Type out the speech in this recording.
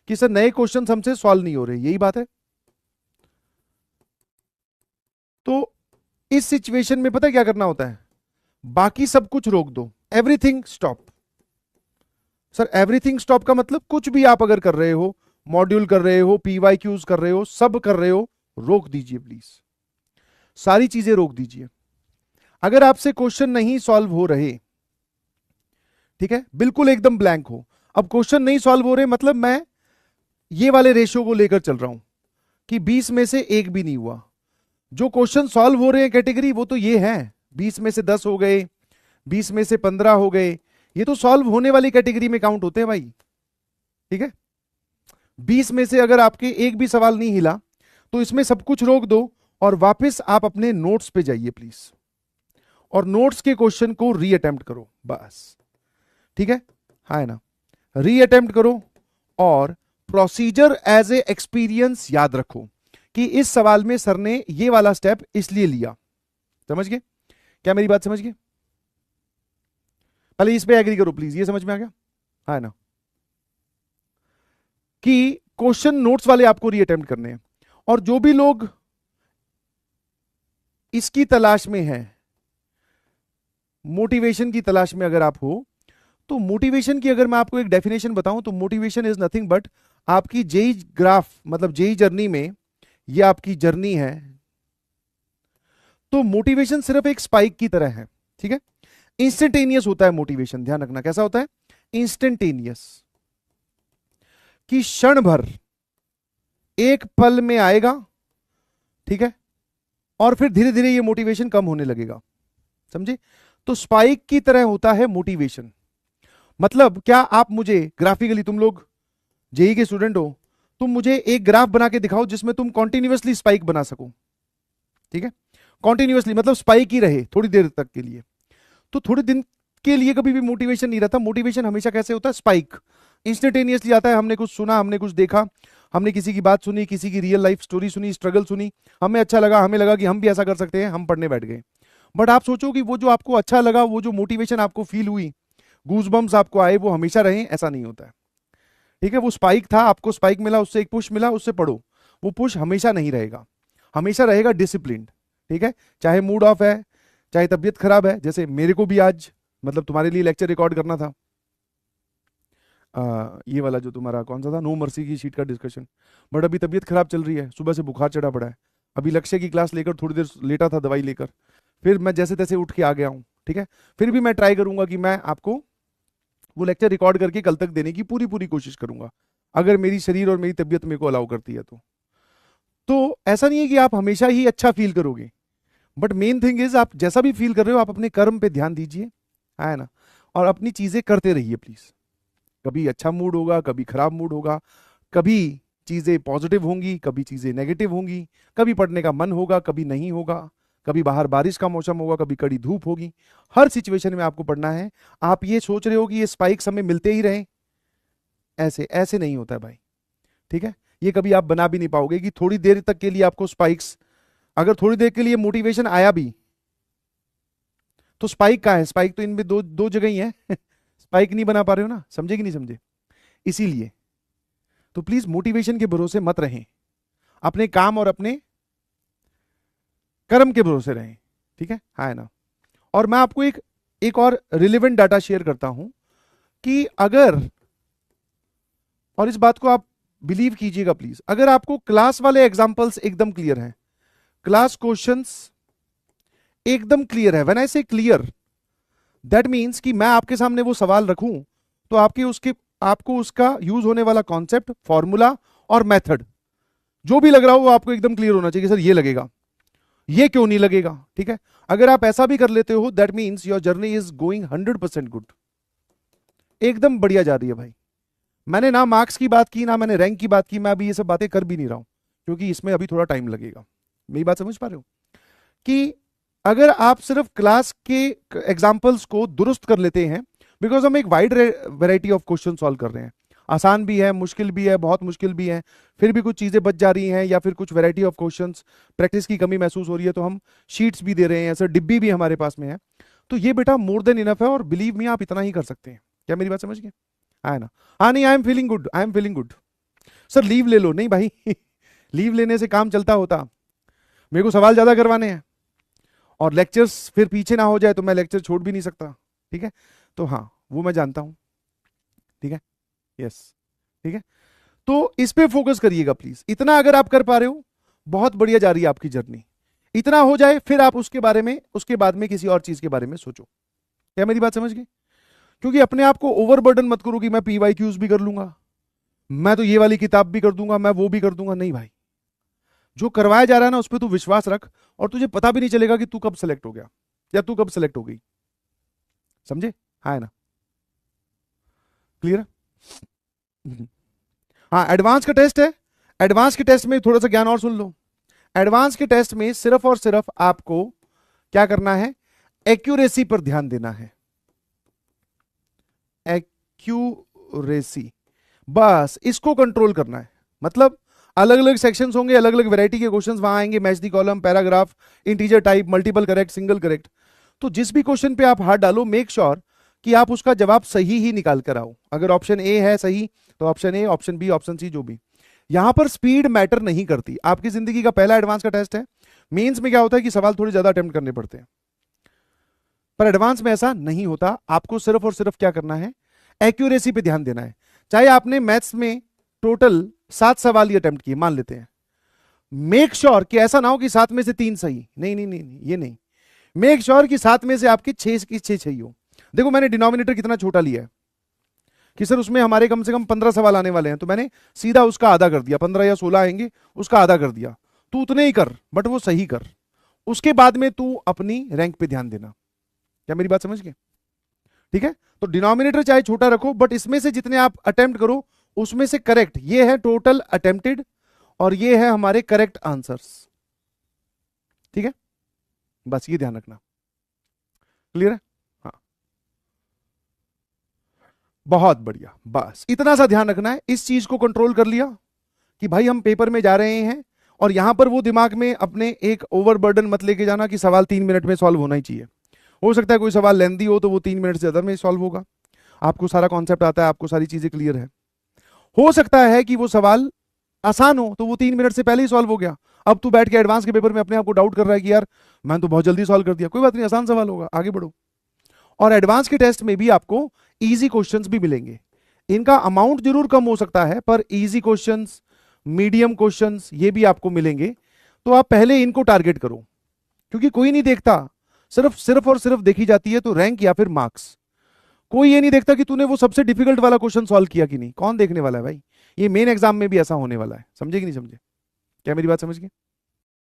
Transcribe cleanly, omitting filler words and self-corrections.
कि सर नए क्वेश्चन हमसे सॉल्व नहीं हो रहे, यही बात है। तो इस सिचुएशन में पता है क्या करना होता है, बाकी सब कुछ रोक दो, everything stop. Sir everything stop का मतलब कुछ भी आप अगर कर रहे हो, मॉड्यूल कर रहे हो, पीवाईक्यूज कर रहे हो, सब कर रहे हो, रोक दीजिए प्लीज, सारी चीजें रोक दीजिए। अगर आपसे क्वेश्चन नहीं सॉल्व हो रहे, ठीक है, बिल्कुल एकदम ब्लैंक हो, अब क्वेश्चन नहीं सॉल्व हो रहे मतलब मैं ये वाले रेशियो को लेकर चल रहा हूं कि 20 में से एक भी नहीं हुआ। जो क्वेश्चन सॉल्व हो रहे हैं कैटेगरी वो तो ये है, 20 में से 10 हो गए, 20 में से 15 हो गए, ये तो सॉल्व होने वाली कैटेगरी में काउंट होते हैं भाई, ठीक है। 20 में से अगर आपके एक भी सवाल नहीं हिला तो इसमें सब कुछ रोक दो और वापस आप अपने नोट्स पे जाइए प्लीज, और नोट्स के क्वेश्चन को रीअटेम्प्ट करो बस, ठीक है, हाँ है ना, रीअटेम्प्ट करो और प्रोसीजर एज ए एक्सपीरियंस याद रखो कि इस सवाल में सर ने ये वाला स्टेप इसलिए लिया। समझ गए? क्या मेरी बात समझ गए? पहले इस पे एग्री करो प्लीज, ये समझ में आ गया, हाँ ना, कि क्वेश्चन नोट्स वाले आपको रीअटेम्प्ट करने हैं। और जो भी लोग इसकी तलाश में हैं, मोटिवेशन की तलाश में अगर आप हो, तो मोटिवेशन की अगर मैं आपको एक डेफिनेशन बताऊं तो मोटिवेशन इज नथिंग बट आपकी जेई ग्राफ, मतलब जेई जर्नी में ये आपकी जर्नी है, तो मोटिवेशन सिर्फ एक स्पाइक की तरह है, ठीक है। इंस्टेंटेनियस होता है मोटिवेशन, ध्यान रखना कैसा होता है, इंस्टेंटेनियस, कि क्षण भर एक पल में आएगा, ठीक है, और फिर धीरे धीरे ये मोटिवेशन कम होने लगेगा, समझे। तो स्पाइक की तरह होता है मोटिवेशन। मतलब क्या, आप मुझे ग्राफिकली, तुम लोग जेई के स्टूडेंट हो, तुम मुझे एक ग्राफ बना के दिखाओ जिसमें तुम कॉन्टिन्यूअसली स्पाइक बना सको, ठीक है, कॉन्टिन्यूअसली मतलब स्पाइक ही रहे थोड़ी देर तक के लिए। तो थोड़े दिन के लिए कभी भी मोटिवेशन नहीं रहता, मोटिवेशन हमेशा कैसे होता है, स्पाइक, इंस्टेंटेनियसली आता है। हमने कुछ सुना, हमने कुछ देखा, हमने किसी की बात सुनी, किसी की रियल लाइफ स्टोरी सुनी, स्ट्रगल सुनी, हमें अच्छा लगा, हमें लगा कि हम भी ऐसा कर सकते हैं, हम पढ़ने बैठ गए। बट आप सोचो कि वो जो आपको अच्छा लगा, वो जो मोटिवेशन आपको फील हुई, गूजबम्स आपको आए, वो हमेशा रहे, ऐसा नहीं होता है, ठीक है। वो स्पाइक था, आपको स्पाइक मिला, उससे एक पुश मिला, उससे पढ़ो, वो पुश हमेशा नहीं रहेगा, हमेशा रहेगा डिसिप्लिन, ठीक है। चाहे मूड ऑफ है, चाहे तबीयत खराब है, जैसे मेरे को भी आज मतलब तुम्हारे लिए लेक्चर रिकॉर्ड करना था, ये वाला जो तुम्हारा कौन सा था, नो मर्सी की शीट का डिस्कशन, बट अभी तबीयत खराब चल रही है, सुबह से बुखार चढ़ा पड़ा है, अभी लक्ष्य की क्लास लेकर थोड़ी देर लेटा था दवाई लेकर, फिर मैं जैसे तैसे उठ के आ गया हूँ, ठीक है। फिर भी मैं ट्राई करूंगा कि मैं आपको वो लेक्चर रिकॉर्ड करके कल तक देने की पूरी पूरी कोशिश करूंगा, अगर मेरी शरीर और मेरी तबीयत मेरे को अलाउ करती है तो ऐसा नहीं है कि आप हमेशा ही अच्छा फील करोगे, बट मेन थिंग इज आप जैसा भी फील कर रहे हो आप अपने कर्म पे ध्यान दीजिए, है ना, और अपनी चीजें करते रहिए प्लीज। कभी अच्छा मूड होगा, कभी खराब मूड होगा, कभी चीजें पॉजिटिव होंगी, कभी चीजें नेगेटिव होंगी, कभी पढ़ने का मन होगा, कभी नहीं होगा, कभी बाहर बारिश का मौसम होगा, कभी कड़ी धूप होगी, हर सिचुएशन में आपको पढ़ना है। आप ये सोच रहे हो कि ये स्पाइक्स हमें मिलते ही रहें, ऐसे ऐसे नहीं होता है भाई, ठीक है। ये कभी आप बना भी नहीं पाओगे कि थोड़ी देर तक के लिए आपको स्पाइक्स, अगर थोड़ी देर के लिए मोटिवेशन आया भी तो स्पाइक का है, स्पाइक तो इनमें दो दो जगह ही है स्पाइक नहीं बना पा रहे हो ना, समझे कि नहीं समझे। इसीलिए तो प्लीज मोटिवेशन के भरोसे मत रहें, अपने काम और अपने कर्म के भरोसे रहें, ठीक है, हाँ है ना। और मैं आपको एक एक और रिलेवेंट डाटा शेयर करता हूं कि अगर, और इस बात को आप बिलीव कीजिएगा प्लीज, अगर आपको क्लास वाले एग्जांपल्स एकदम क्लियर हैं, क्लास क्वेश्चंस एकदम क्लियर है, व्हेन आई से क्लियर दैट मींस कि मैं आपके सामने वो सवाल रखूं तो आपको उसका यूज होने वाला कॉन्सेप्ट, फॉर्मूला और मेथड जो भी लग रहा हो वो आपको एकदम क्लियर होना चाहिए। सर ये लगेगा, ये क्यों नहीं लगेगा, ठीक है। अगर आप ऐसा भी कर लेते हो that means your journey is going 100% good, एकदम बढ़िया जा रही है भाई। मैंने ना मार्क्स की बात की, ना मैंने रैंक की बात की, मैं अभी ये सब बातें कर भी नहीं रहा हूं क्योंकि इसमें अभी थोड़ा टाइम लगेगा। मेरी बात समझ पा रहे हो कि अगर आप सिर्फ क्लास के एग्जाम्पल्स को दुरुस्त कर लेते हैं, बिकॉज हम एक wide variety of question solve कर रहे हैं, आसान भी है, मुश्किल भी है, बहुत मुश्किल भी है, फिर भी कुछ चीजें बच जा रही हैं, या फिर कुछ वैरायटी ऑफ क्वेश्चंस प्रैक्टिस की कमी महसूस हो रही है तो हम शीट्स भी दे रहे हैं, ऐसे डिब्बी भी हमारे पास में है। तो ये बेटा मोर देन इनफ है, और बिलीव मी आप इतना ही कर सकते हैं। क्या मेरी बात समझ गए, है ना। हाँ नहीं, I am feeling good, I am feeling good, sir leave ले लो, नहीं भाई लीव लेने से काम चलता होता, मेरे को सवाल ज्यादा करवाने हैं और लेक्चर्स फिर पीछे ना हो जाए तो मैं लेक्चर छोड़ भी नहीं सकता, ठीक है। तो हाँ वो मैं जानता हूं, ठीक है, यस, ठीक है। तो इस पे फोकस करिएगा प्लीज, इतना अगर आप कर पा रहे हो बहुत बढ़िया जा रही है आपकी जर्नी। इतना हो जाए फिर आप उसके बारे में, उसके बाद में किसी और चीज के बारे में सोचो। क्या मेरी बात समझ गए? क्योंकि अपने आप को ओवरबर्डन मत करो कि मैं पीवाईक्यूज भी कर लूंगा, मैं तो ये वाली किताब भी कर दूंगा, मैं वो भी कर दूंगा। नहीं भाई, जो करवाया जा रहा है ना उस पर तू विश्वास रख, और तुझे पता भी नहीं चलेगा कि तू कब सेलेक्ट हो गया या तू कब सेलेक्ट हो गई। समझे? हाँ है ना? क्लियर है? हाँ, एडवांस का टेस्ट है। एडवांस के टेस्ट में थोड़ा सा ज्ञान और सुन लो। एडवांस के टेस्ट में सिर्फ और सिर्फ आपको क्या करना है, एक्यूरेसी पर ध्यान देना है, एक्यूरेसी, बस इसको कंट्रोल करना है। मतलब अलग अलग सेक्शंस होंगे, अलग अलग वैरायटी के क्वेश्चंस वहां आएंगे, match the column, paragraph, integer type, multiple correct, single correct. तो जिस भी क्वेश्चन पे आप हाथ डालो मेक श्योर कि आप उसका जवाब सही ही निकाल कर आओ। अगर ऑप्शन ए है सही तो option A, option B, option C, जो भी। यहां पर स्पीड मैटर नहीं करती। आपकी जिंदगी का पहला एडवांस का टेस्ट है। मेंस में क्या होता है कि सवाल थोड़े ज्यादा अटेम्प्ट करने पड़ते हैं, पर एडवांस में ऐसा नहीं होता। आपको सिर्फ और सिर्फ क्या करना है, एक्यूरेसी पे ध्यान देना है। चाहे आपने मैथ्स में टोटल 7 सवाल ही अटेम्प्ट किए मान लेते हैं, मेक श्योर कि ऐसा ना हो कि 7 में से 3 सही। नहीं नहीं नहीं, नहीं ये नहीं। मेक श्योर कि 7 में से आपके 6 की 6 सही हो। देखो मैंने डिनोमिनेटर कितना छोटा लिया है कि सर उसमें हमारे कम से कम 15 सवाल आने वाले हैं, तो मैंने सीधा उसका आधा कर दिया। 15 या 16 आएंगे, उसका आधा कर दिया। तू उतने ही कर बट वो सही कर, उसके बाद में तू अपनी रैंक पे ध्यान देना। क्या मेरी बात समझ गए? ठीक है। तो डिनोमिनेटर चाहे छोटा रखो बट इसमें से जितने आप अटेम्प्ट करो उसमें से करेक्ट, ये है टोटल अटेम्प्टेड और ये है हमारे करेक्ट आंसर्स। ठीक है, बस ये ध्यान रखना। क्लियर है? हाँ, बहुत बढ़िया। बस इतना सा ध्यान रखना है। इस चीज को कंट्रोल कर लिया कि भाई हम पेपर में जा रहे हैं, और यहां पर वो दिमाग में अपने एक ओवरबर्डन मत लेके जाना कि सवाल 3 मिनट में सॉल्व होना ही चाहिए। हो सकता है कोई सवाल लेंदी हो तो वो 3 मिनट से ज्यादा में सॉल्व होगा। आपको सारा कॉन्सेप्ट आता है, आपको सारी चीजें क्लियर है। हो सकता है कि वो सवाल आसान हो तो वो 3 मिनट से पहले ही सॉल्व हो गया। अब तू बैठ के एडवांस के पेपर में अपने आप को डाउट कर रहा है कि यार मैंने तो बहुत जल्दी सॉल्व कर दिया। कोई बात नहीं, आसान सवाल होगा, आगे बढ़ो। और एडवांस के टेस्ट में भी आपको इजी क्वेश्चंस भी मिलेंगे। इनका अमाउंट जरूर कम हो सकता है पर इजी क्वेश्चंस, मीडियम क्वेश्चंस ये भी आपको मिलेंगे। तो आप पहले इनको टारगेट करो, क्योंकि कोई नहीं देखता, सिर्फ और सिर्फ देखी जाती है तो रैंक या फिर मार्क्स। कोई ये नहीं देखता कि तूने वो सबसे डिफिकल्ट वाला क्वेश्चन सॉल्व किया कि नहीं। कौन देखने वाला है भाई? ये मेन एग्जाम में भी ऐसा होने वाला है। समझे कि नहीं समझे? क्या मेरी बात समझ गए?